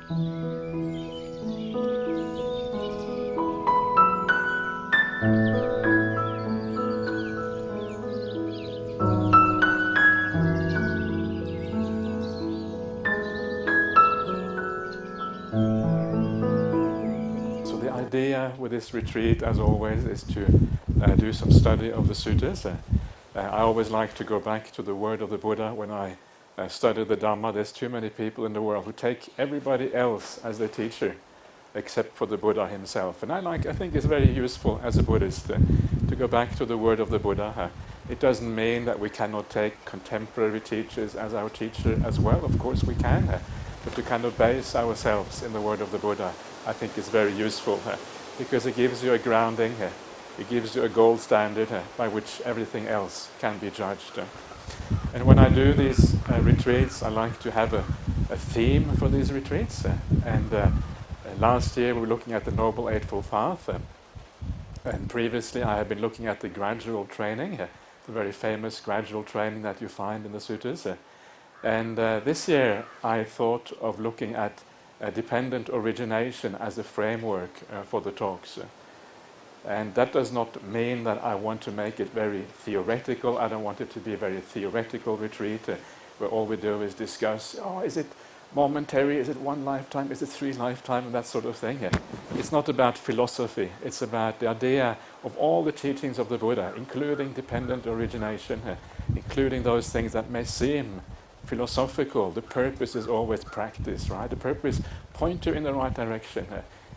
So the idea with this retreat, as always, is to do some study of the suttas. I always like to go back to the word of the Buddha when I study the Dhamma. There's too many people in the world who take everybody else as their teacher, except for the Buddha himself. And I think it's very useful as a Buddhist to go back to the word of the Buddha. It doesn't mean that we cannot take contemporary teachers as our teacher as well. Of course we can. But to kind of base ourselves in the word of the Buddha, I think is very useful because it gives you a grounding, it gives you a gold standard by which everything else can be judged. And when I do these retreats, I like to have a theme for these retreats. Last year we were looking at the Noble Eightfold Path, and previously I have been looking at the gradual training, the very famous gradual training that you find in the suttas. This year I thought of looking at dependent origination as a framework for the talks. And that does not mean that I want to make it very theoretical. I don't want it to be a very theoretical retreat where all we do is discuss, is it momentary, is it one lifetime, is it 3 lifetimes, and that sort of thing. It's not about philosophy, it's about the idea of all the teachings of the Buddha, including dependent origination, including those things that may seem philosophical. The purpose is always practice, right? The purpose point you in the right direction,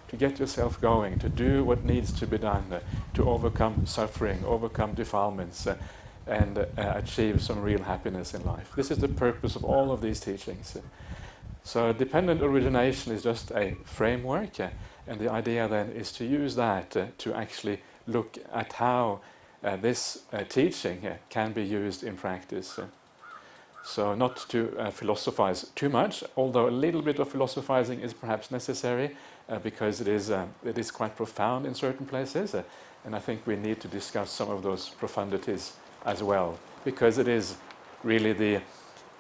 to get yourself going, to do what needs to be done, to overcome suffering, overcome defilements, and achieve some real happiness in life. This is the purpose of all of these teachings. So dependent origination is just a framework, and the idea then is to use that to actually look at how this teaching can be used in practice. So not to philosophize too much, although a little bit of philosophizing is perhaps necessary because it is quite profound in certain places, and I think we need to discuss some of those profundities as well, because it is really the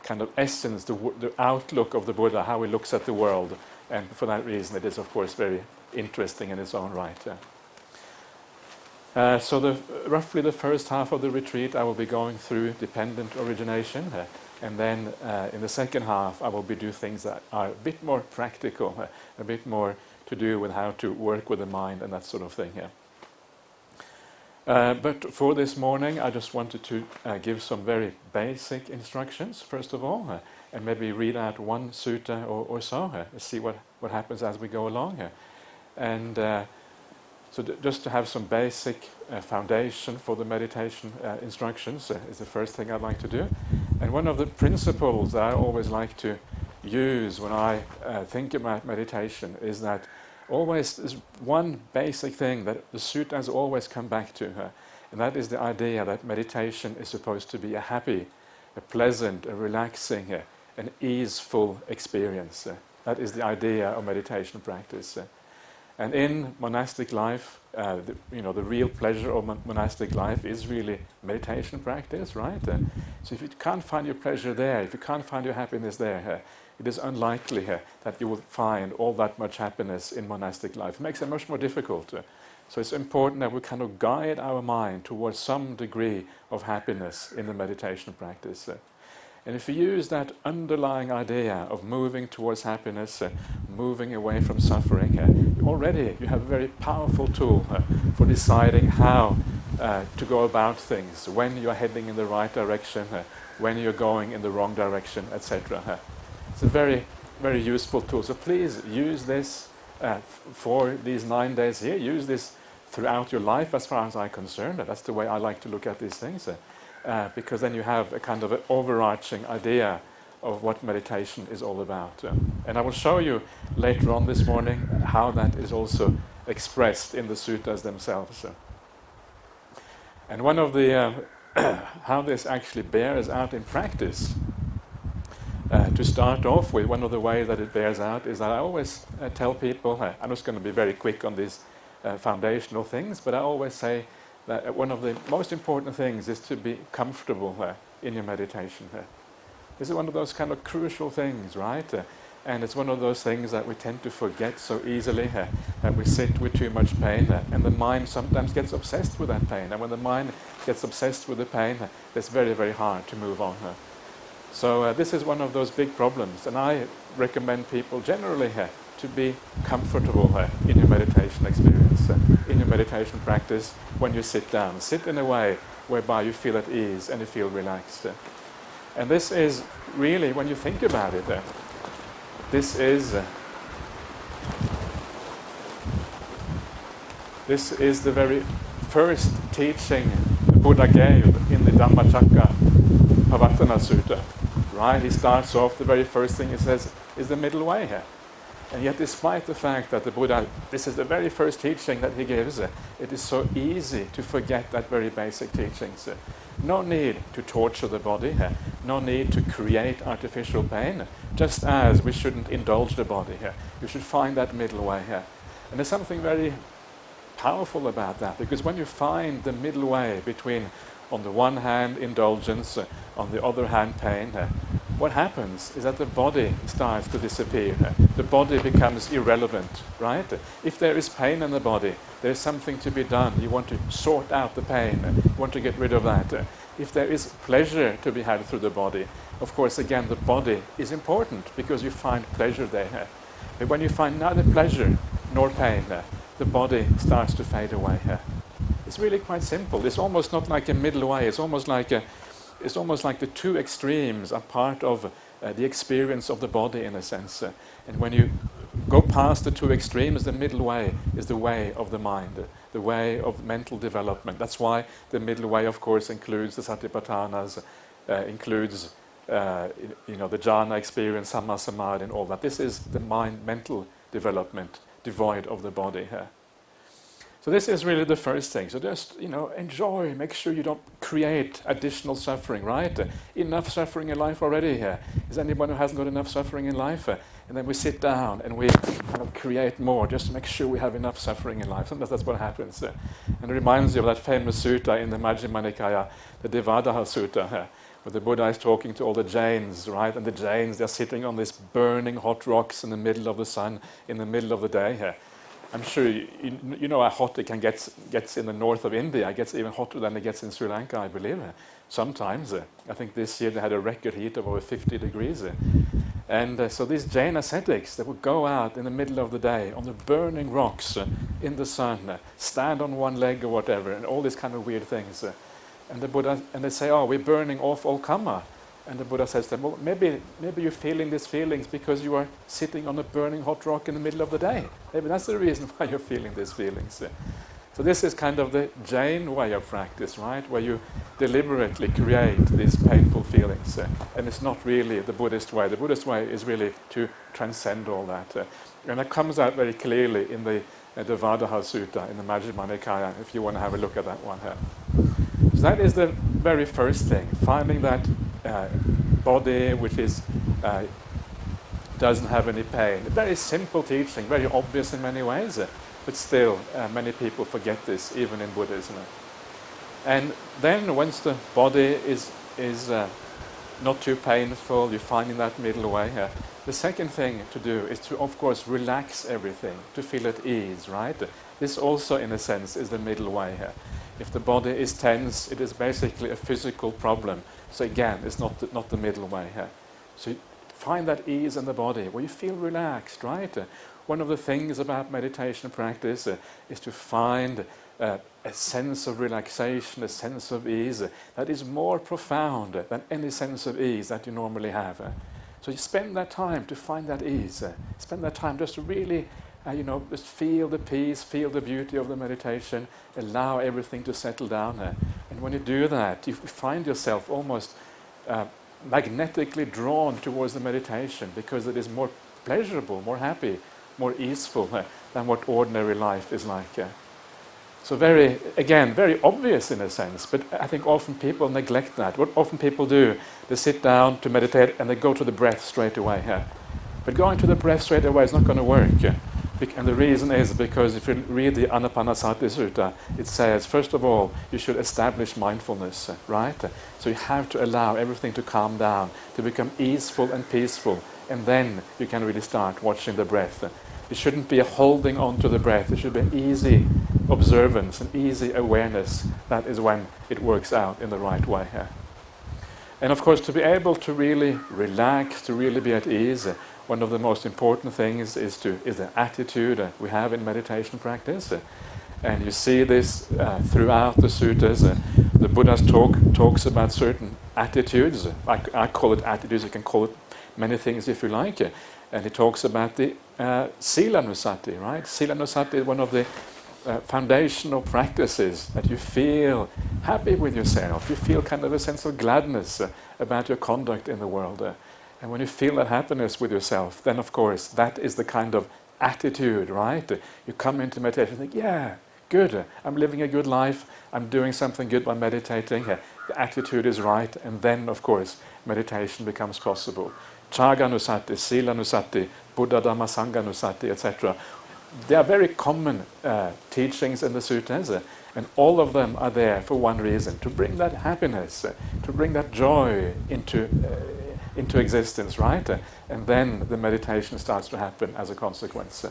kind of essence, the outlook of the Buddha, how he looks at the world, and for that reason it is of course very interesting in its own right. So roughly the first half of the retreat I will be going through dependent origination, and then in the second half I will be doing things that are a bit more practical, a bit more to do with how to work with the mind and that sort of thing. But for this morning I just wanted to give some very basic instructions first of all, and maybe read out one sutta or so, see what happens as we go along. And so just to have some basic foundation for the meditation instructions is the first thing I'd like to do. And one of the principles that I always like to use when I think about meditation is that always there's one basic thing that the suttas always come back to, and that is the idea that meditation is supposed to be a happy, a pleasant, a relaxing, an easeful experience. That is the idea of meditation practice. And in monastic life, the real pleasure of monastic life is really meditation practice, right? So if you can't find your pleasure there, if you can't find your happiness there, it is unlikely that you will find all that much happiness in monastic life. It makes it much more difficult. So it's important that we kind of guide our mind towards some degree of happiness in the meditation practice. And if you use that underlying idea of moving towards happiness, moving away from suffering, already you have a very powerful tool for deciding how to go about things, when you're heading in the right direction, when you're going in the wrong direction, etc. It's a very, very useful tool. So please use this for these 9 days here. Use this throughout your life as far as I'm concerned. That's the way I like to look at these things. Because then you have a kind of an overarching idea of what meditation is all about. And I will show you later on this morning how that is also expressed in the suttas themselves. And one of the how this actually bears out in practice, to start off with, one of the ways that it bears out is that I always tell people, I'm just going to be very quick on these foundational things, but I always say that one of the most important things is to be comfortable in your meditation. This is one of those kind of crucial things, right? And it's one of those things that we tend to forget so easily, that we sit with too much pain, and the mind sometimes gets obsessed with that pain. And when the mind gets obsessed with the pain, it's very, very hard to move on. So this is one of those big problems, and I recommend people generally to be comfortable in your meditation experience, in your meditation practice when you sit down. Sit in a way whereby you feel at ease and you feel relaxed. And this is really, when you think about it, this is the very first teaching the Buddha gave in the Dhammacakkappavattana Sutta. Right? He starts off, the very first thing he says is the middle way here. And yet, despite the fact that the Buddha, this is the very first teaching that he gives, it is so easy to forget that very basic teachings. No need to torture the body, no need to create artificial pain, just as we shouldn't indulge the body here. You should find that middle way here. And there's something very powerful about that, because when you find the middle way between, on the one hand, indulgence, on the other hand, pain, what happens is that the body starts to disappear. The body becomes irrelevant, right? If there is pain in the body, there is something to be done. You want to sort out the pain. You want to get rid of that. If there is pleasure to be had through the body, of course, again, the body is important because you find pleasure there. But when you find neither pleasure nor pain, the body starts to fade away. It's really quite simple. It's almost not like a middle way. It's almost like the two extremes are part of the experience of the body, in a sense. And when you go past the two extremes, the middle way is the way of the mind, the way of mental development. That's why the middle way, of course, includes the Satipatthanas, includes the jhana experience, samma samadhi, and all that. This is the mental development, devoid of the body here. So this is really the first thing. So just, enjoy, make sure you don't create additional suffering, right? Enough suffering in life already here. Is anyone who hasn't got enough suffering in life? And then we sit down and we kind of create more just to make sure we have enough suffering in life. Sometimes that's what happens. And it reminds you of that famous sutta in the Majjhima Nikaya, the Devadaha Sutta, where the Buddha is talking to all the Jains, right? And the Jains, they're sitting on these burning hot rocks in the middle of the sun, in the middle of the day. I'm sure you know how hot it gets in the north of India. It gets even hotter than it gets in Sri Lanka, I believe. Sometimes. I think this year they had a record heat of over 50 degrees. And so these Jain ascetics, they would go out in the middle of the day on the burning rocks in the sun, stand on one leg or whatever, and all these kind of weird things. And the Buddha, and they say, "Oh, we're burning off all karma." And the Buddha says to them, well, maybe you're feeling these feelings because you are sitting on a burning hot rock in the middle of the day. Maybe that's the reason why you're feeling these feelings. So this is kind of the Jain way of practice, right? Where you deliberately create these painful feelings. And it's not really the Buddhist way. The Buddhist way is really to transcend all that. And that comes out very clearly in the Devadaha Sutta, in the Majjhima Nikaya, if you want to have a look at that one here. So that is the very first thing, finding that body which is doesn't have any pain. A very simple teaching, very obvious in many ways, but still many people forget this, even in Buddhism. And then once the body is not too painful, you're finding that middle way. The second thing to do is to, of course, relax everything, to feel at ease, right? This also, in a sense, is the middle way here. If the body is tense, it is basically a physical problem. So again, it's not the middle way here. So find that ease in the body, where you feel relaxed, right? One of the things about meditation practice is to find a sense of relaxation, a sense of ease that is more profound than any sense of ease that you normally have. So you spend that time to find that ease. Spend that time just to really just feel the peace, feel the beauty of the meditation, allow everything to settle down. And when you do that, you find yourself almost magnetically drawn towards the meditation because it is more pleasurable, more happy, more easeful than what ordinary life is like. So very obvious in a sense, but I think often people neglect that. What often people do, they sit down to meditate and they go to the breath straight away. But going to the breath straight away is not going to work. And the reason is because if you read the Anapanasati Sutta, it says, first of all, you should establish mindfulness, right? So you have to allow everything to calm down, to become easeful and peaceful, and then you can really start watching the breath. It shouldn't be a holding on to the breath. It should be an easy observance, an easy awareness. That is when it works out in the right way. And of course, to be able to really relax, to really be at ease, one of the most important things is the attitude we have in meditation practice. And you see this throughout the suttas. The Buddha's talks about certain attitudes. I call it attitudes. You can call it many things if you like. And he talks about the Silanusati, right? Silanusati is one of the foundational practices that you feel happy with yourself. You feel kind of a sense of gladness about your conduct in the world. And when you feel that happiness with yourself, then of course that is the kind of attitude, right? You come into meditation and think, yeah, good, I'm living a good life, I'm doing something good by meditating, the attitude is right, and then of course meditation becomes possible. Chaganusati, Silanusati, Buddha Dhamma Sanghanusati, etc. They are very common teachings in the suttas, and all of them are there for one reason, to bring that happiness, to bring that joy into existence, right? And then the meditation starts to happen as a consequence.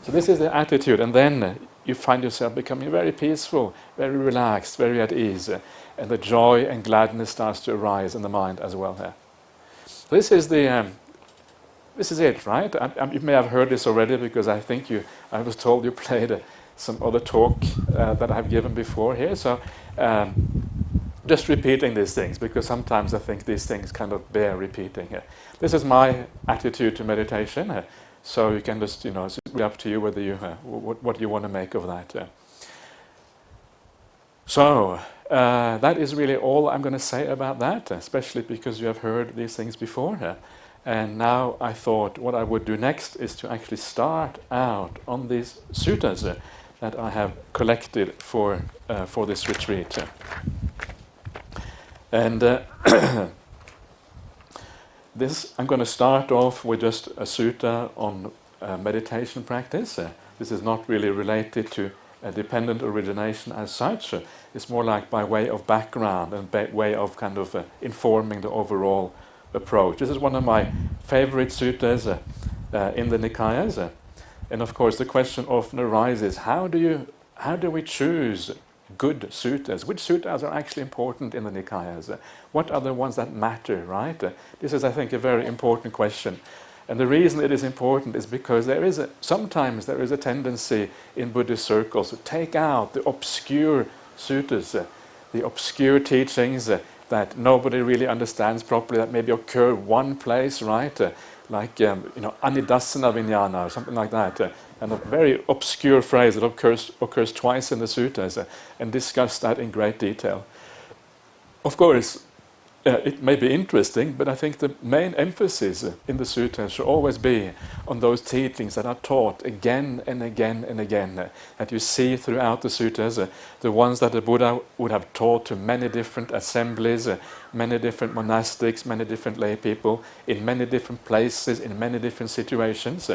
So this is the attitude, and then you find yourself becoming very peaceful, very relaxed, very at ease, and the joy and gladness starts to arise in the mind as well. This is it, right? You may have heard this already because I think I was told you played some other talk that I've given before here. So just repeating these things, because sometimes I think these things kind of bear repeating. This is my attitude to meditation. So you can just, it's really up to you whether you what you want to make of that. So that is really all I'm going to say about that, especially because you have heard these things before. And now I thought what I would do next is to actually start out on these suttas that I have collected for this retreat. And I'm going to start off with just a sutta on meditation practice. This is not really related to dependent origination as such. It's more like by way of background and way of kind of informing the overall approach. This is one of my favorite suttas in the Nikayas. And of course the question often arises, how do we choose good suttas? Which suttas are actually important in the Nikayas? What are the ones that matter, right? This is, I think, a very important question. And the reason it is important is because sometimes there is a tendency in Buddhist circles to take out the obscure suttas, the obscure teachings that nobody really understands properly, that maybe occur one place, right? Like Anidasana Vijnana or something like that. And a very obscure phrase that occurs twice in the suttas, and discuss that in great detail. Of course, it may be interesting, but I think the main emphasis in the suttas should always be on those teachings that are taught again and again and again, that you see throughout the suttas, the ones that the Buddha would have taught to many different assemblies, many different monastics, many different lay people, in many different places, in many different situations.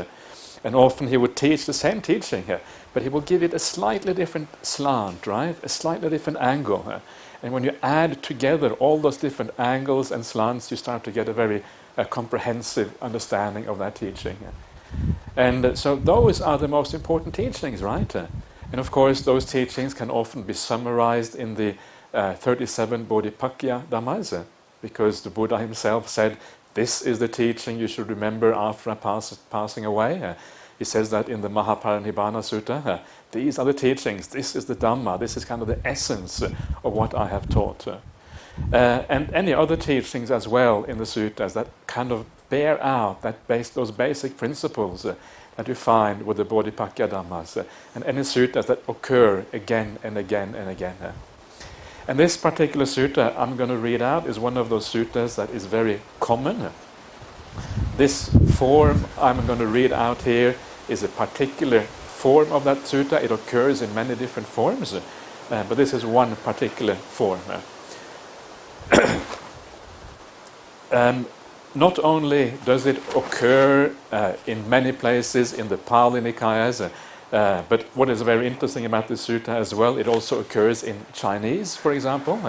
And often he would teach the same teaching, but he will give it a slightly different slant, right? A slightly different angle. And when you add together all those different angles and slants, you start to get a very comprehensive understanding of that teaching. And so those are the most important teachings, right? And of course, those teachings can often be summarized in the 37 Bodhipakya Dhammas, because the Buddha himself said, this is the teaching you should remember after passing away. He says that in the Mahaparinibbana Sutta. These are the teachings, this is the Dhamma, this is kind of the essence of what I have taught. And any other teachings as well in the suttas that kind of bear out those basic principles that you find with the Bodhipakya Dhammas, and any suttas that occur again and again and again. And this particular sutta I'm going to read out is one of those suttas that is very common. This form I'm going to read out here is a particular form of that sutta. It occurs in many different forms, but this is one particular form. not only does it occur in many places in the Pali Nikayas, but what is very interesting about this sutta as well, it also occurs in Chinese, for example.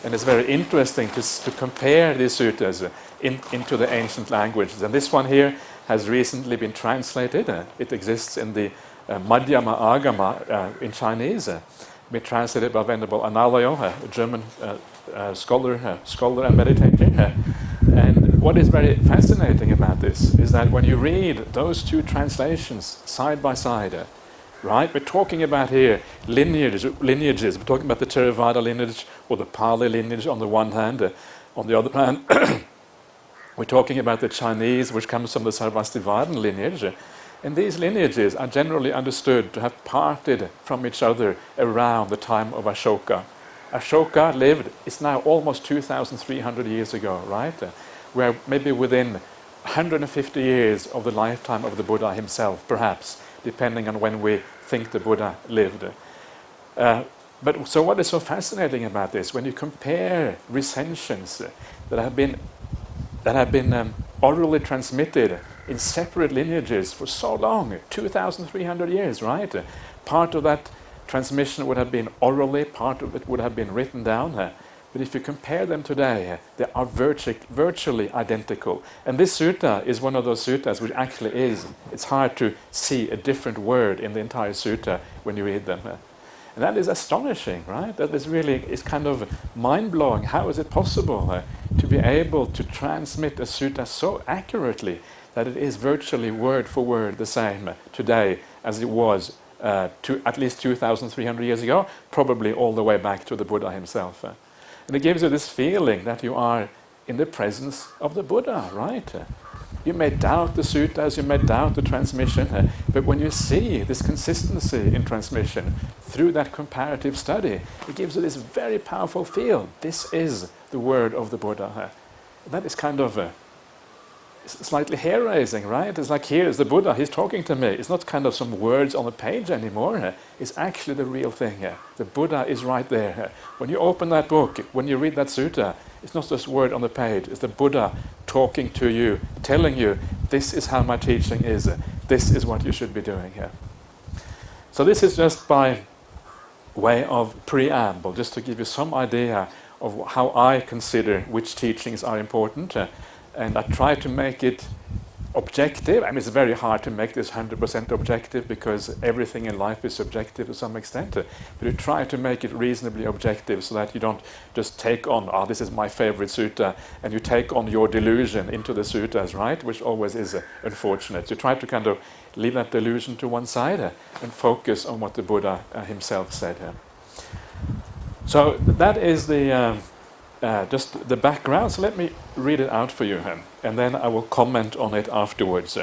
And it's very interesting to compare these suttas into the ancient languages. And this one here has recently been translated. It exists in the Madhyama Agama in Chinese, been translated by Venerable Analayo, a German scholar and meditator. And what is very fascinating about this is that when you read those two translations side by side, right, we're talking about here lineages. We're talking about the Theravada lineage or the Pali lineage on the one hand. On the other hand, we're talking about the Chinese, which comes from the Sarvastivadin lineage. And these lineages are generally understood to have parted from each other around the time of Ashoka. Ashoka lived, it's now almost 2,300 years ago, right? We're maybe within 150 years of the lifetime of the Buddha himself, perhaps, depending on when we think the Buddha lived. But so what is so fascinating about this, when you compare recensions that have been orally transmitted in separate lineages for so long, 2,300 years, right? Part of that transmission would have been orally, part of it would have been written down. But if you compare them today, they are virtually identical. And this sutta is one of those suttas which actually is, it's hard to see a different word in the entire sutta when you read them. And that is astonishing, right? That is really, it's kind of mind-blowing. How is it possible to be able to transmit a sutta so accurately that it is virtually word for word the same today as it was at least 2,300 years ago, probably all the way back to the Buddha himself. And it gives you this feeling that you are in the presence of the Buddha, right? You may doubt the suttas, you may doubt the transmission, but when you see this consistency in transmission through that comparative study, it gives you this very powerful feel. This is the word of the Buddha. That is kind of slightly hair-raising, right? It's like, here is the Buddha, he's talking to me. It's not kind of some words on a page anymore. It's actually the real thing. The Buddha is right there. When you open that book, when you read that sutta, it's not just word on the page. It's the Buddha talking to you, telling you, this is how my teaching is. This is what you should be doing here. So this is just by way of preamble, just to give you some idea of how I consider which teachings are important. And I try to make it objective. I mean, it's very hard to make this 100% objective because everything in life is subjective to some extent. But you try to make it reasonably objective so that you don't just take on, this is my favorite sutta, and you take on your delusion into the suttas, right? Which always is unfortunate. You try to kind of leave that delusion to one side and focus on what the Buddha himself said here. So that is the just the background. So let me read it out for you, and then I will comment on it afterwards.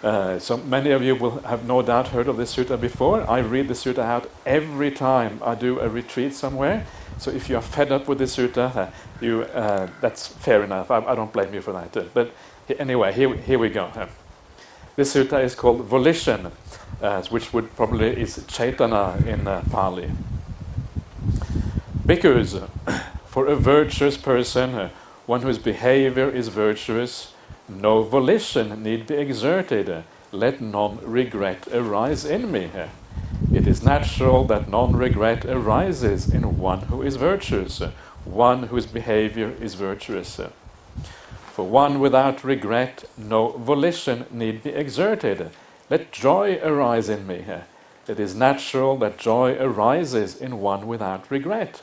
So many of you will have no doubt heard of this sutta before. I read the sutta out every time I do a retreat somewhere. So if you are fed up with the sutta, that's fair enough. I don't blame you for that. But anyway, here we go. This sutta is called Volition, which would probably is Chaitana in Pali. Bhikkhus, for a virtuous person, one whose behavior is virtuous, no volition need be exerted. Let none regret arise in me. It is natural that none regret arises in one who is virtuous, one whose behavior is virtuous. For one without regret, no volition need be exerted. Let joy arise in me. It is natural that joy arises in one without regret.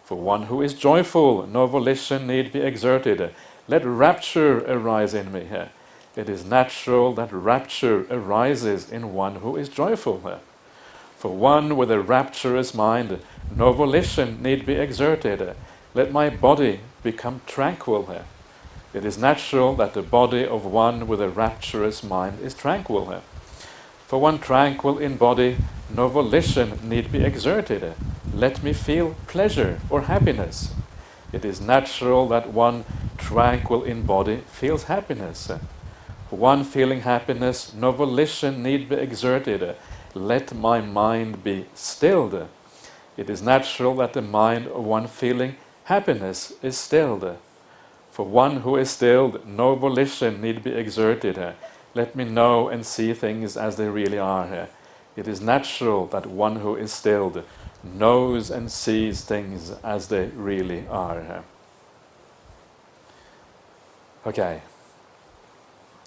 For one who is joyful, no volition need be exerted. Let rapture arise in me. It is natural that rapture arises in one who is joyful. For one with a rapturous mind, no volition need be exerted. Let my body become tranquil. It is natural that the body of one with a rapturous mind is tranquil. For one tranquil in body, no volition need be exerted. Let me feel pleasure or happiness. It is natural that one tranquil in body feels happiness. For one feeling happiness, no volition need be exerted. Let my mind be stilled. It is natural that the mind of one feeling happiness is stilled. For one who is stilled, no volition need be exerted. Let me know and see things as they really are. It is natural that one who is stilled knows and sees things as they really are. Okay,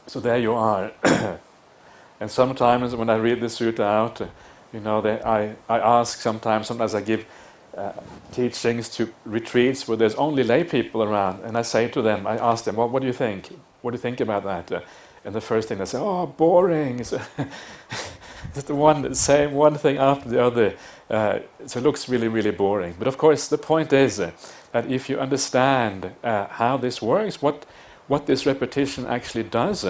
so there you are. And sometimes when I read the sutta out, I ask sometimes I give teachings to retreats where there's only lay people around, and I say to them, I ask them, well, what do you think? What do you think about that? And the first thing they say, oh, boring. So it's the same one thing after the other. So it looks really, really boring. But of course, the point is that if you understand how this works, what this repetition actually does,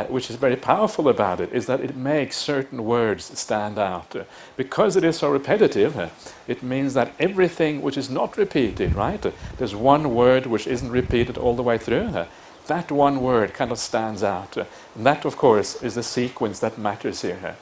which is very powerful about it, is that it makes certain words stand out. Because it is so repetitive, it means that everything which is not repeated, right? There's one word which isn't repeated all the way through. That one word kind of stands out. And that, of course, is the sequence that matters here.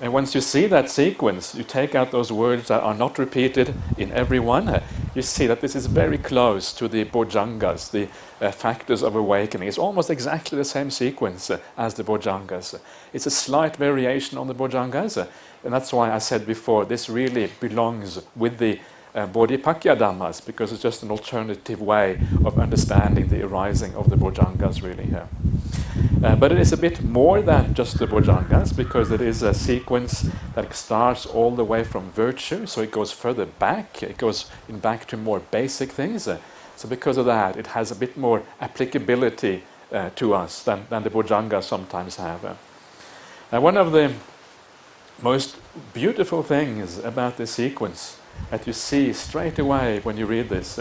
And once you see that sequence, you take out those words that are not repeated in every one, you see that this is very close to the bojjhangas, the factors of awakening. It's almost exactly the same sequence as the bojjhangas. It's a slight variation on the bojjhangas, and that's why I said before, this really belongs with the Bodhipakya Dhammas, because it's just an alternative way of understanding the arising of the bojjhangas really here. But it is a bit more than just the bojjhangas, because it is a sequence that starts all the way from virtue, so it goes further back, it goes back to more basic things. So because of that, it has a bit more applicability to us than the bojjhangas sometimes have. One of the most beautiful things about this sequence that you see straight away when you read this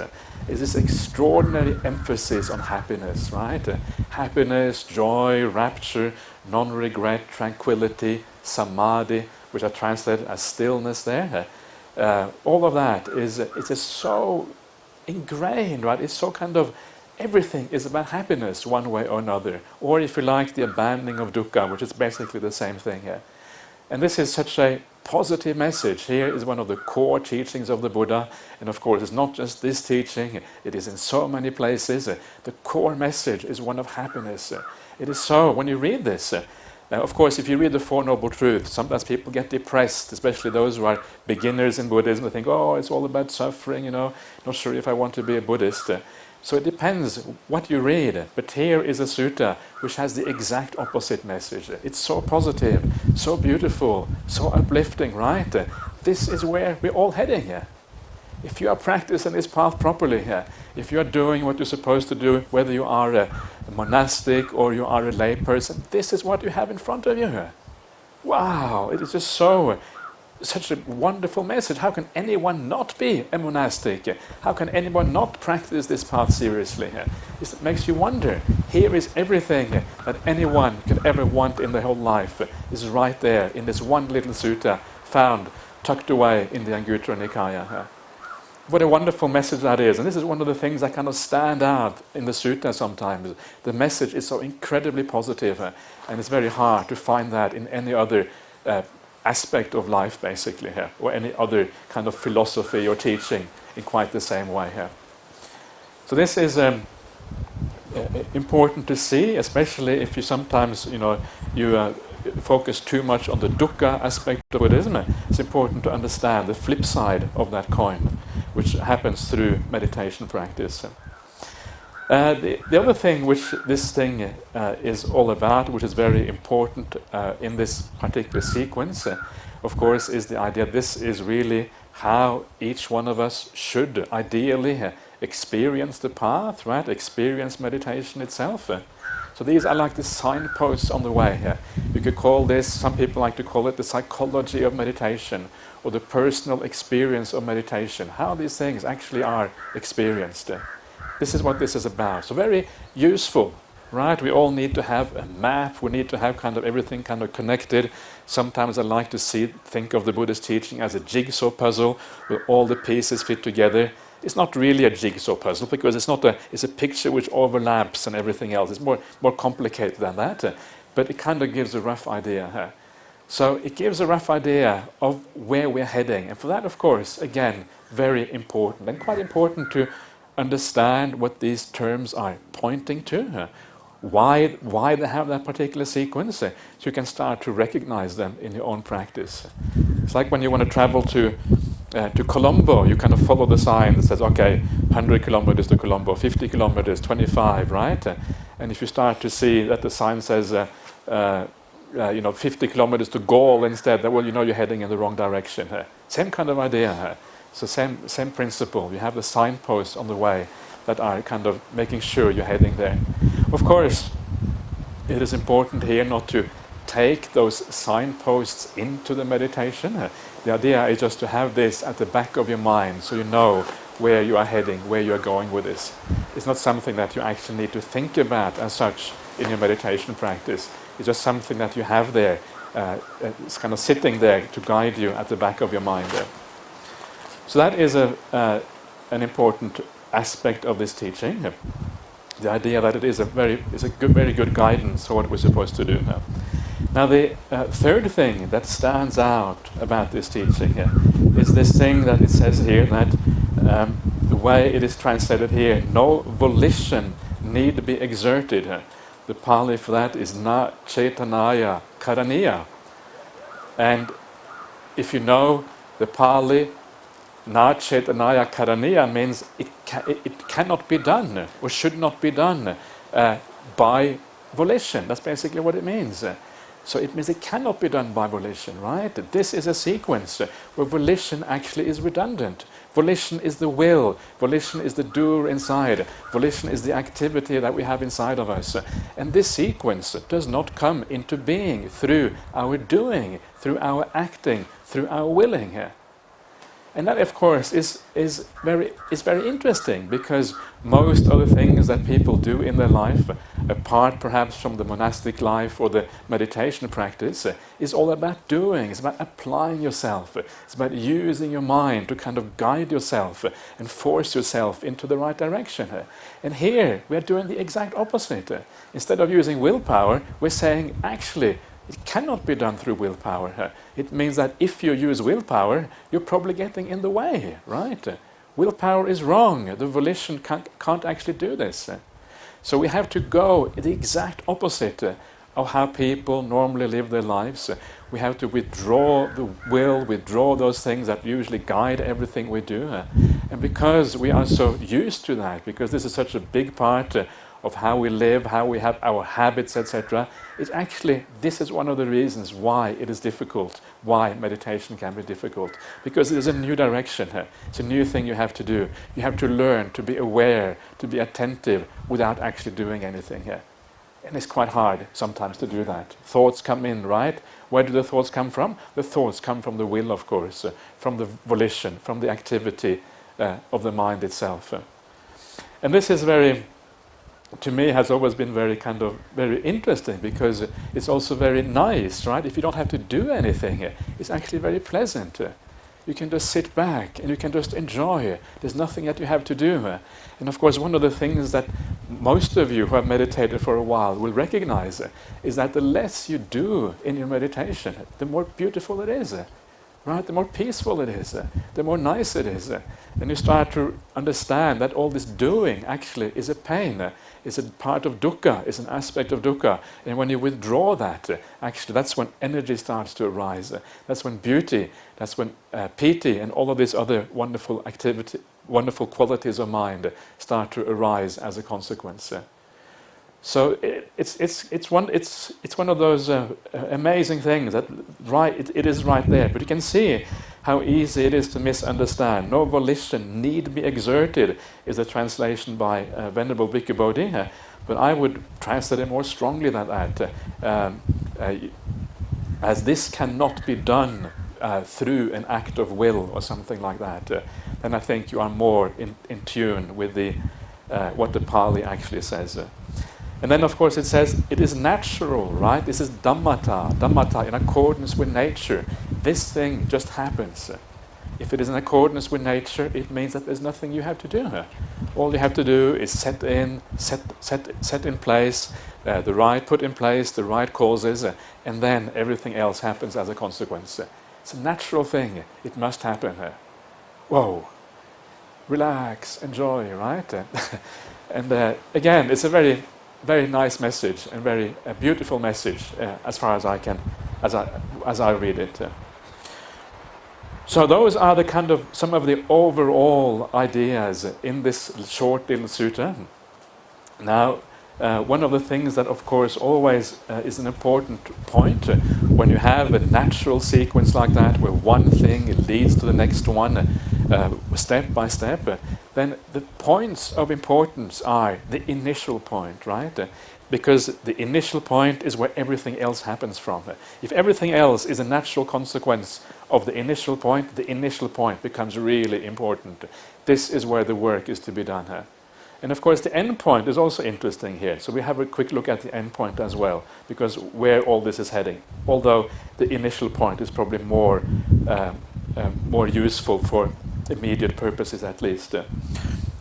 is this extraordinary emphasis on happiness, right? Happiness, joy, rapture, non-regret, tranquility, samadhi, which are translated as stillness there. All of that is just so ingrained, right? It's so kind of, everything is about happiness one way or another. Or if you like, the abandoning of dukkha, which is basically the same thing here. And this is such a positive message. Here is one of the core teachings of the Buddha, and of course it's not just this teaching, it is in so many places. The core message is one of happiness. It is so, when you read this, of course if you read the Four Noble Truths, sometimes people get depressed, especially those who are beginners in Buddhism. They think, oh, it's all about suffering, not sure if I want to be a Buddhist. So it depends what you read, but here is a sutta which has the exact opposite message. It's so positive, so beautiful, so uplifting, right? This is where we're all heading here. If you are practicing this path properly here, if you are doing what you're supposed to do, whether you are a monastic or you are a lay person, this is what you have in front of you here. Wow, it is just such a wonderful message. How can anyone not be a monastic? How can anyone not practice this path seriously? It makes you wonder. Here is everything that anyone could ever want in their whole life is right there in this one little sutta found tucked away in the Anguttara Nikaya. What a wonderful message that is. And this is one of the things that kind of stand out in the sutta sometimes. The message is so incredibly positive, and it's very hard to find that in any other aspect of life basically here, or any other kind of philosophy or teaching in quite the same way here. So this is important to see, especially if you sometimes you focus too much on the dukkha aspect of Buddhism. It's important to understand the flip side of that coin, which happens through meditation practice. The other thing which this thing is all about, which is very important in this particular sequence, of course, is the idea this is really how each one of us should ideally experience the path, right? Experience meditation itself. So these are like the signposts on the way here. You could call this, some people like to call it the psychology of meditation, or the personal experience of meditation, how these things actually are experienced. This is what this is about. So very useful, right? We all need to have a map. We need to have kind of everything kind of connected. Sometimes I like to think of the Buddhist teaching as a jigsaw puzzle where all the pieces fit together. It's not really a jigsaw puzzle because it's a picture which overlaps and everything else. It's more complicated than that. But it kind of gives a rough idea. So it gives a rough idea of where we're heading. And for that, of course, again, very important and quite important to understand what these terms are pointing to, why they have that particular sequence, so you can start to recognize them in your own practice. It's like when you want to travel to Colombo, you kind of follow the sign that says, okay, 100 kilometers to Colombo, 50 kilometers, 25, right? And if you start to see that the sign says, 50 kilometers to Gaul instead, well, you know you're heading in the wrong direction. Same kind of idea. So same principle. You have the signposts on the way that are kind of making sure you're heading there. Of course, it is important here not to take those signposts into the meditation. The idea is just to have this at the back of your mind so you know where you are heading, where you are going with this. It's not something that you actually need to think about as such in your meditation practice. It's just something that you have there. It's kind of sitting there to guide you at the back of your mind there. So that is an important aspect of this teaching. The idea that it is very good guidance for what we're supposed to do now. Now the third thing that stands out about this teaching here is this thing that it says here that the way it is translated here, no volition need be exerted. The Pali for that is na chetanaya karaniya. And if you know the Pali, na chetanaya karaniya means it cannot be done or should not be done by volition. That's basically what it means. So it means it cannot be done by volition, right? This is a sequence where volition actually is redundant. Volition is the will. Volition is the doer inside. Volition is the activity that we have inside of us. And this sequence does not come into being through our doing, through our acting, through our willing. And that, of course, is very interesting, because most of the things that people do in their life, apart perhaps from the monastic life or the meditation practice, is all about doing. It's about applying yourself. It's about using your mind to kind of guide yourself and force yourself into the right direction. And here we are doing the exact opposite. Instead of using willpower, we're saying, actually, it cannot be done through willpower. It means that if you use willpower, you're probably getting in the way, right? Willpower is wrong. The volition can't actually do this. So we have to go the exact opposite of how people normally live their lives. We have to withdraw the will, withdraw those things that usually guide everything we do. And because we are so used to that, because this is such a big part of how we live, how we have our habits, etc. This is one of the reasons why it is difficult, why meditation can be difficult. Because it is a new direction here. It's a new thing you have to do. You have to learn to be aware, to be attentive, without actually doing anything here. And it's quite hard sometimes to do that. Thoughts come in, right? Where do the thoughts come from? The thoughts come from the will, of course, from the volition, from the activity of the mind itself. And this is to me, has always been very interesting, because it's also very nice, right? If you don't have to do anything, it's actually very pleasant. You can just sit back and you can just enjoy. There's nothing that you have to do. And of course, one of the things that most of you who have meditated for a while will recognize is that the less you do in your meditation, the more beautiful it is. Right? The more peaceful it is, the more nice it is. And you start to understand that all this doing actually is a pain, is a part of dukkha, is an aspect of dukkha. And when you withdraw that, actually that's when energy starts to arise. That's when beauty, that's when piti and all of these other wonderful qualities of mind start to arise as a consequence. So it's one of those amazing things that it is right there. But you can see how easy it is to misunderstand. No volition need be exerted is a translation by Venerable Bhikkhu Bodhi. But I would translate it more strongly than that. As this cannot be done through an act of will or something like that, then I think you are more in tune with what the Pali actually says. And then, of course, it says it is natural, right? This is dhammata, in accordance with nature. This thing just happens. If it is in accordance with nature, it means that there's nothing you have to do. All you have to do is set in place put in place the right causes, and then everything else happens as a consequence. It's a natural thing. It must happen. Whoa! relax, enjoy, right? And again, it's a very, very nice message and very beautiful message as far as as I read it. So those are the kind of some of the overall ideas in this short little sutta. Now, one of the things that, of course, always is an important point when you have a natural sequence like that, where one thing leads to the next one, step by step, then the points of importance are the initial point, right? Because the initial point is where everything else happens from. If everything else is a natural consequence of the initial point becomes really important. This is where the work is to be done here. And of course the end point is also interesting here. So we have a quick look at the end point as well, because where all this is heading. Although the initial point is probably more useful for immediate purposes at least.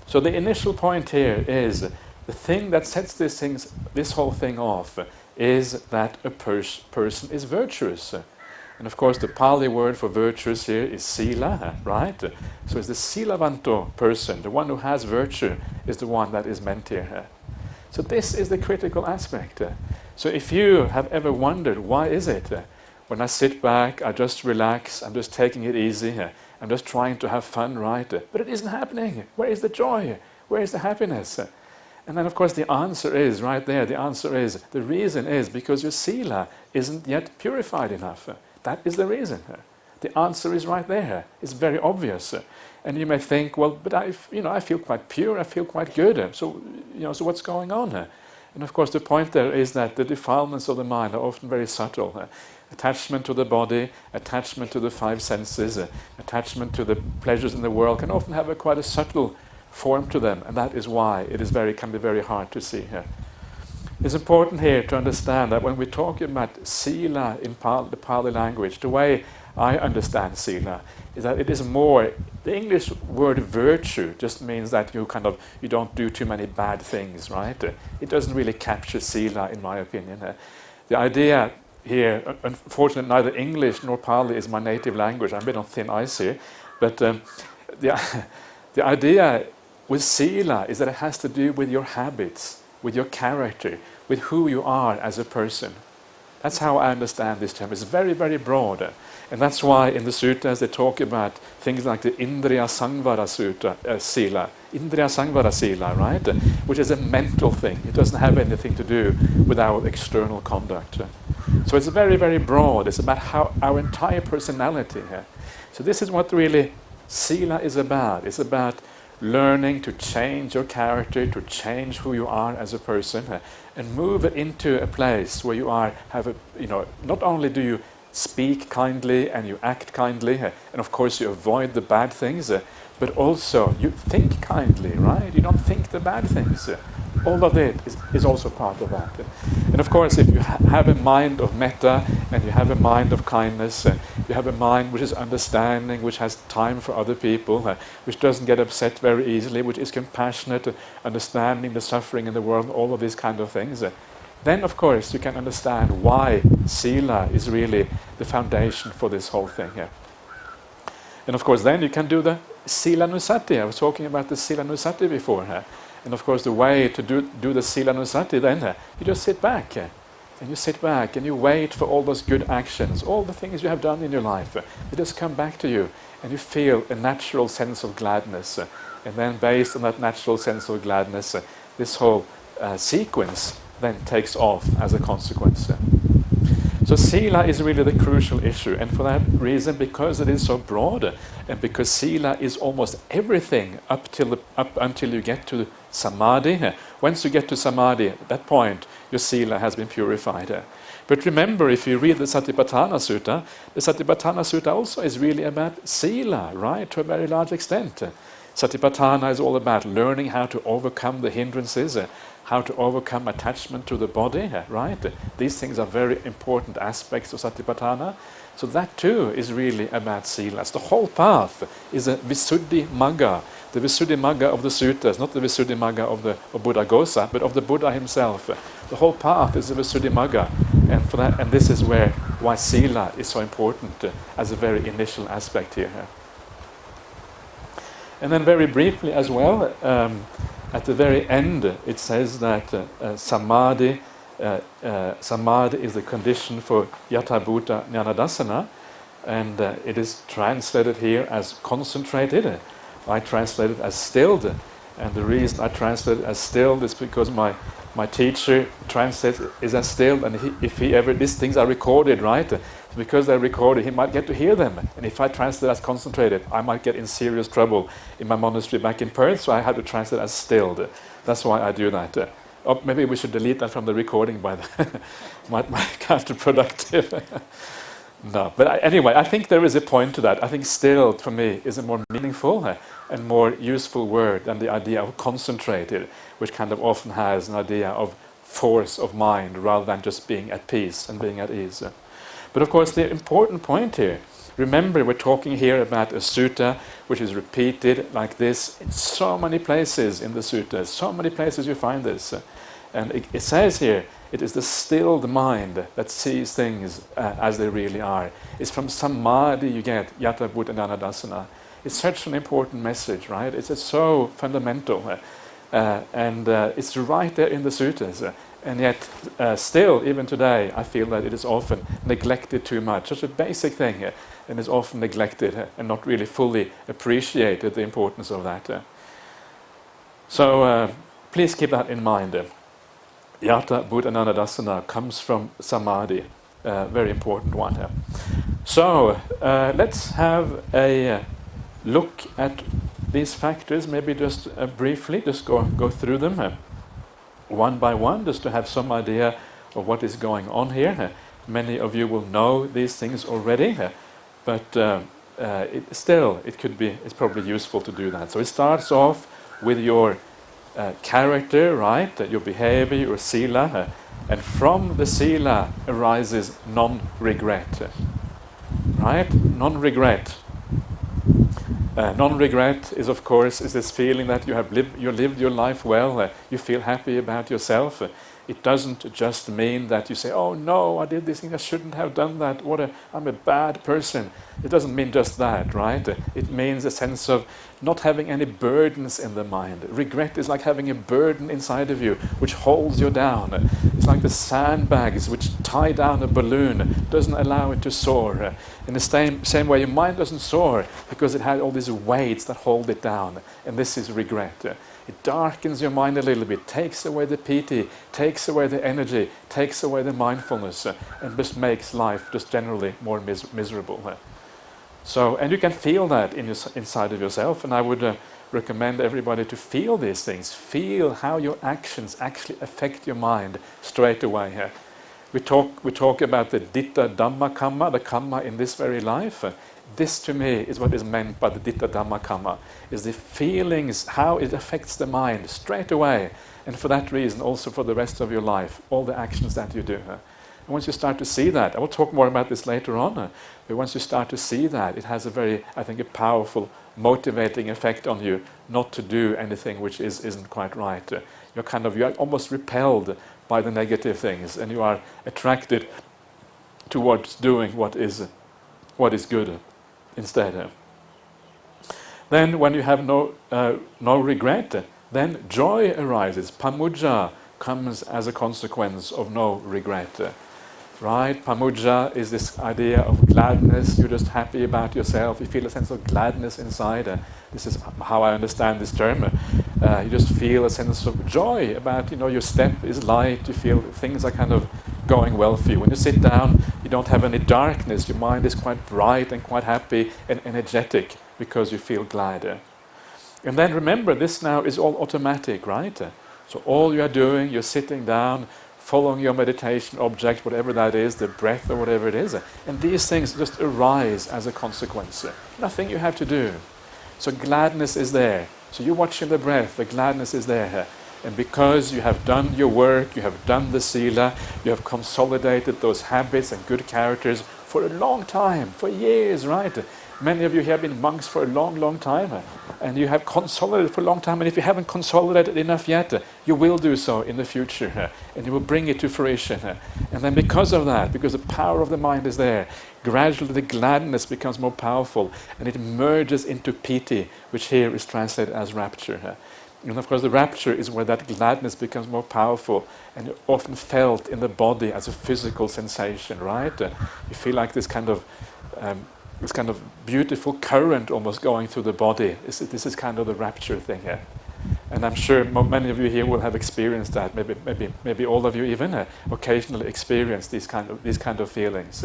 So the initial point here is the thing that sets this whole thing off is that a person is virtuous. And of course the Pali word for virtuous here is sila, right? So it's the silavanto person, the one who has virtue, is the one that is meant here. So this is the critical aspect. So if you have ever wondered, why is it when I sit back, I just relax, I'm just taking it easy, I'm just trying to have fun, right? But it isn't happening. Where is the joy? Where is the happiness? And then of course the answer is right there. The answer is, the reason is because your sila isn't yet purified enough. That is the reason. The answer is right there. It's very obvious. And you may think, well, but I feel quite pure, I feel quite good. So what's going on? And of course the point there is that the defilements of the mind are often very subtle. Attachment to the body, attachment to the five senses, attachment to the pleasures in the world can often have quite a subtle form to them, and that is why it can be very hard to see here. It's important here to understand that when we talk about sila in the Pali language, the way I understand sila is that it is more, the English word virtue just means that you don't do too many bad things, right? It doesn't really capture sila in my opinion. The idea here, unfortunately neither English nor Pali is my native language, I'm a bit on thin ice here, but the idea with sila is that it has to do with your habits, with your character, with who you are as a person. That's how I understand this term. It's very, very broad. And that's why in the suttas they talk about things like the Indriya Sangvara sila. Indriya Sangvara sila, right? Which is a mental thing. It doesn't have anything to do with our external conduct. So it's very, very broad. It's about how our entire personality. So this is what really sila is about. It's about learning to change your character, to change who you are as a person, and move it into a place where you not only do you speak kindly and you act kindly, and of course you avoid the bad things, but also you think kindly, right? You don't think the bad things. All of it is also part of that. And of course, if you have a mind of metta, and you have a mind of kindness, you have a mind which is understanding, which has time for other people, which doesn't get upset very easily, which is compassionate, understanding the suffering in the world, all of these kind of things, then of course you can understand why sila is really the foundation for this whole thing here. And of course then you can do the silanusati. I was talking about the silanusati before here. And of course the way to do the silanusati then, you just sit back. And you sit back and you wait for all those good actions, all the things you have done in your life. They just come back to you and you feel a natural sense of gladness. And then based on that natural sense of gladness, this whole sequence then takes off as a consequence. So sila is really the crucial issue, and for that reason, because it is so broad, and because sila is almost everything up until you get to samadhi. Once you get to samadhi, at that point, your sila has been purified. But remember, if you read the Satipatthana Sutta also is really about sila, right, to a very large extent. Satipatthana is all about learning how to overcome the hindrances, how to overcome attachment to the body, right? These things are very important aspects of Satipatthana. So that too is really about sila. The whole path is a Visuddhi Magga, the Visuddhi Magga of the suttas, not the Visuddhi Magga of Buddha Gosa, but of the Buddha himself. The whole path is a Visuddhi Magga, and this is why sila is so important as a very initial aspect here. And then very briefly as well, at the very end, it says that samadhi is the condition for yathabhuta jnanadasana, and it is translated here as concentrated. I translate it as stilled, and the reason I translate it as stilled is because my teacher translates it as stilled, and these things are recorded, right? Because they're recorded, he might get to hear them. And if I translate as concentrated, I might get in serious trouble in my monastery back in Perth, so I had to translate as stilled. That's why I do that. Maybe we should delete that from the recording by the might be counterproductive. No, but anyway, I think there is a point to that. I think stilled, for me, is a more meaningful and more useful word than the idea of concentrated, which kind of often has an idea of force of mind rather than just being at peace and being at ease. But of course, the important point here, remember we're talking here about a sutta which is repeated like this in so many places in the suttas, so many places you find this. And it says here, it is the stilled mind that sees things as they really are. It's from samadhi you get yathabhuta jnanadasana. It's such an important message, right? It's so fundamental. And it's right there in the suttas. And yet, still, even today, I feel that it is often neglected too much. Such a basic thing, and is often neglected and not really fully appreciated, the importance of that. So, please keep that in mind. Yathabhuta jnanadasana comes from samadhi, very important one. So, let's have a look at these factors, maybe just briefly, just go through them. One by one, just to have some idea of what is going on here. Many of you will know these things already, but it's probably useful to do that. So it starts off with your character, right? Your behavior, your sila, and from the sila arises non-regret, right? Non-regret. Non-regret is, of course, this feeling that you lived your life well, you feel happy about yourself. It doesn't just mean that you say, oh no, I did this thing, I shouldn't have done that, I'm a bad person. It doesn't mean just that, right? It means a sense of not having any burdens in the mind. Regret is like having a burden inside of you which holds you down. It's like the sandbags which tie down a balloon, doesn't allow it to soar. In the same way, your mind doesn't soar because it had all these weights that hold it down. And this is regret. It darkens your mind a little bit, takes away the piti, takes away the energy, takes away the mindfulness, and just makes life just generally more miserable. So, and you can feel that inside of yourself, and I would recommend everybody to feel these things. Feel how your actions actually affect your mind straight away. We talk about the ditta dhamma kamma, the kamma in this very life. This to me is what is meant by the ditta dhamma kamma, is the feelings, how it affects the mind straight away, and for that reason also for the rest of your life, all the actions that you do. And once you start to see that, I will talk more about this later on, but once you start to see that, it has a very, I think, a powerful motivating effect on you not to do anything which isn't quite right. You're almost repelled by the negative things, and you are attracted towards doing what is good instead. Then when you have no regret, then joy arises. Pamujja comes as a consequence of no regret. Right? Pamujja is this idea of gladness. You're just happy about yourself. You feel a sense of gladness inside. This is how I understand this term. You just feel a sense of joy about, your step is light. You feel things are kind of going well for you. When you sit down, you don't have any darkness. Your mind is quite bright and quite happy and energetic because you feel glad. And then remember, this now is all automatic, right? So all you are doing, you're sitting down, following your meditation object, whatever that is, the breath or whatever it is. And these things just arise as a consequence. Nothing you have to do. So gladness is there. So you're watching the breath, the gladness is there. And because you have done your work, you have done the sila, you have consolidated those habits and good characters for a long time, for years, right? Many of you here have been monks for a long, long time, and you have consolidated for a long time, and if you haven't consolidated enough yet, you will do so in the future, and you will bring it to fruition. And then because of that, because the power of the mind is there, gradually the gladness becomes more powerful, and it merges into piti, which here is translated as rapture. And of course the rapture is where that gladness becomes more powerful, and often felt in the body as a physical sensation, right? You feel like this kind of beautiful current almost going through the body. This is kind of the rapture thing here. And I'm sure many of you here will have experienced that. Maybe all of you even occasionally experience these kind of feelings,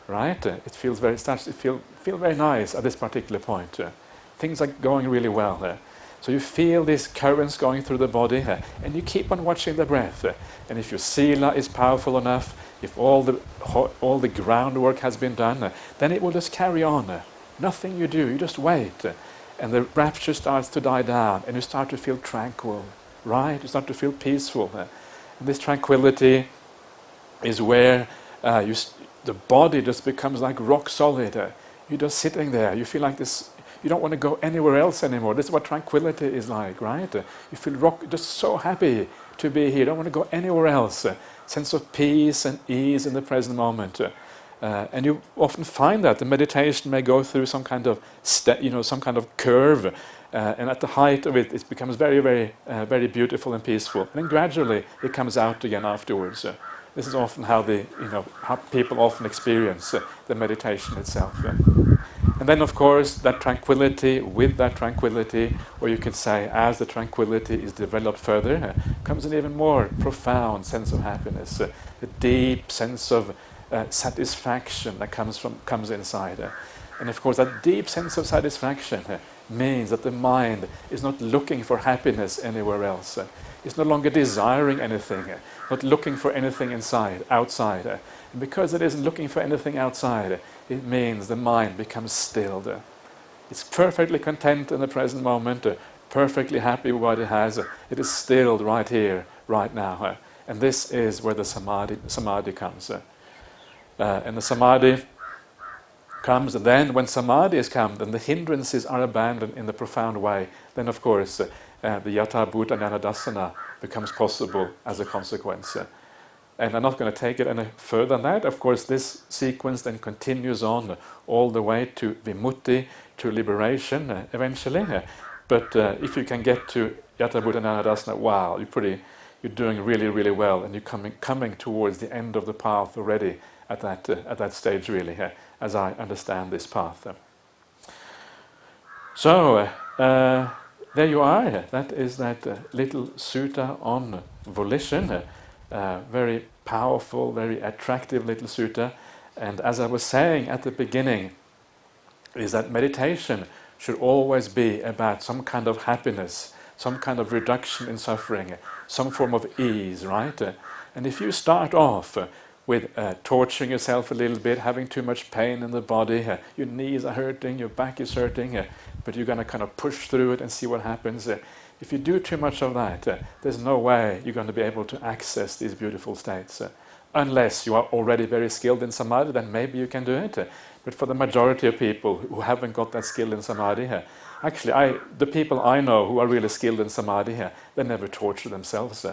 right? It starts to feel very nice at this particular point. Things are going really well. So you feel these currents going through the body, and you keep on watching the breath. And if your sila is powerful enough, if all the groundwork has been done, then it will just carry on. Nothing you do, you just wait. And the rapture starts to die down, and you start to feel tranquil, right? You start to feel peaceful. And this tranquility is where the body just becomes like rock solid. You're just sitting there. You feel like this. You don't want to go anywhere else anymore. This is what tranquility is like, right? You feel just so happy to be here. You don't want to go anywhere else. Sense of peace and ease in the present moment. And you often find that the meditation may go through some kind of some kind of curve, and at the height of it, it becomes very, very, very beautiful and peaceful. And then gradually it comes out again afterwards. This is often how how people often experience the meditation itself. And then, of course, that tranquility, with that tranquility, or you could say, as the tranquility is developed further, comes an even more profound sense of happiness, a deep sense of satisfaction that comes inside. And of course, that deep sense of satisfaction means that the mind is not looking for happiness anywhere else. It's no longer desiring anything, not looking for anything outside. And because it isn't looking for anything outside, it means the mind becomes stilled. It's perfectly content in the present moment, perfectly happy with what it has. It is stilled right here, right now. And this is where the samadhi comes. And the samadhi comes, and then when samadhi has come, then the hindrances are abandoned in the profound way. Then, of course, the yatha bhuta jnana becomes possible as a consequence. And I'm not going to take it any further than that. Of course, this sequence then continues on all the way to vimutti, to liberation eventually. But if you can get to yatha bhuta jnana wow, you're doing really, really well, and you're coming towards the end of the path already at that stage, really, as I understand this path. So there you are. That is that little sutta on volition. Very powerful, very attractive little sutta. And as I was saying at the beginning, is that meditation should always be about some kind of happiness, some kind of reduction in suffering, some form of ease, right? And if you start off with torturing yourself a little bit, having too much pain in the body, your knees are hurting, your back is hurting, but you're going to kind of push through it and see what happens. If you do too much of that, there's no way you're going to be able to access these beautiful states. Unless you are already very skilled in samadhi, then maybe you can do it. But for the majority of people who haven't got that skill in samadhi, actually, the people I know who are really skilled in samadhi, they never torture themselves.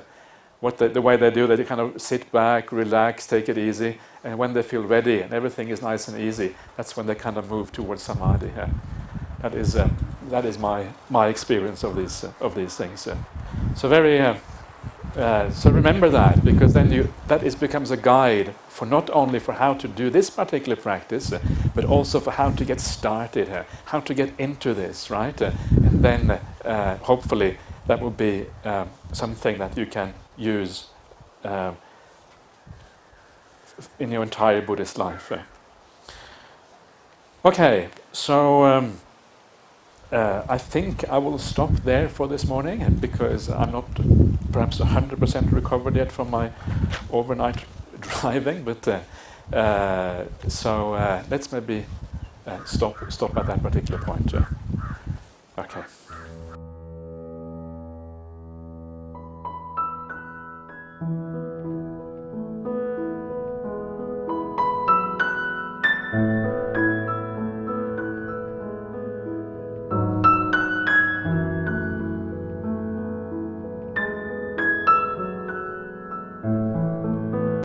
The way they do, they kind of sit back, relax, take it easy, and when they feel ready and everything is nice and easy, that's when they kind of move towards samadhi. That is my experience of these things. So remember that, because then becomes a guide for not only for how to do this particular practice, but also for how to get started, how to get into this, right? And then hopefully that will be something that you can use in your entire Buddhist life. Okay, so I think I will stop there for this morning, because I'm not perhaps 100% recovered yet from my overnight driving, but let's maybe stop at that particular point. Okay.